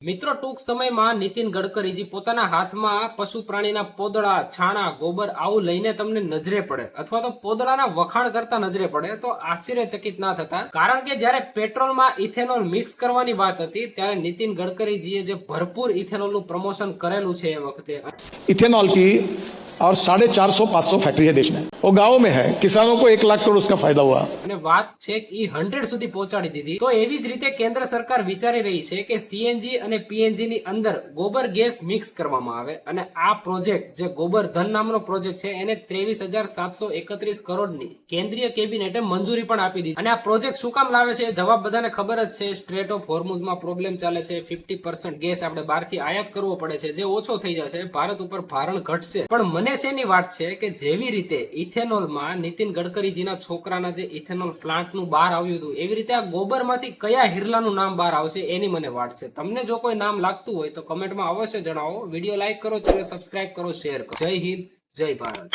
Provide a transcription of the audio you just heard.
મિત્રો ટૂંક સમયમાં નીતિન ગડકરીજી પોતાના હાથમાં પશુ પ્રાણીના પોદળા છાણા ગોબર આવું લઈને તમને નજરે પડે અથવા તો પોદળાના વખાણ કરતા નજરે પડે તો આશ્ચર્યચકિત ના થતા, કારણ કે જ્યારે પેટ્રોલમાં ઇથેનોલ મિક્સ કરવાની વાત હતી ત્યારે નીતિન ગડકરીજીએ જે ભરપૂર ઇથેનોલનું પ્રમોશન કરેલું છે એ વખતે इथेनॉल की और 450-500 फैक्ट्री है देश में, वो गाँव में है, किसानों को 1 लाख करोड़ उसका फायदा हुआ। અને વાત છે કે ઈ 100 સુધી પહોંચાડી દીધી। તો એવી જ રીતે કેન્દ્ર સરકાર વિચારી રહી છે કે સીએનજી અને પીએનજી ની અંદર ગોબર ગેસ મિક્સ કરવામાં આવે અને આ પ્રોજેક્ટ જે ગોબર ધન નામનો પ્રોજેક્ટ છે એને 23,731 કરોડની કેન્દ્રીય કેબિનેટે મંજૂરી પણ આપી દીધી। અને આ પ્રોજેક્ટ શું કામ લાવે છે જવાબ બધાને ખબર જ છે, સ્ટ્રેટ ઓફ હોર્મુઝમાં પ્રોબ્લેમ ચાલે છે, 50% ગેસ આપણે બહારથી આયાત કરવો પડે છે, જે ઓછો થઈ જશે, ભારત ઉપર ભારણ ઘટશે। પણ મને શેની વાત છે કે જેવી રીતે ઇથેનોલમાં નીતિન ગડકરીજીના છોકરાના જે ઇથેનોલ પ્લાન્ટનું બહાર આવ્યું હતું એવી રીતે આ ગોબરમાંથી કયા હિરલાનું નામ બહાર આવશે એની મને વાત છે। તમને જો કોઈ નામ લાગતું હોય તો કમેન્ટમાં અવશ્ય જણાવો। વિડીયો લાઈક કરો, ચેનલ સબસ્ક્રાઇબ કરો, શેર કરો। જય હિન્દ, જય ભારત।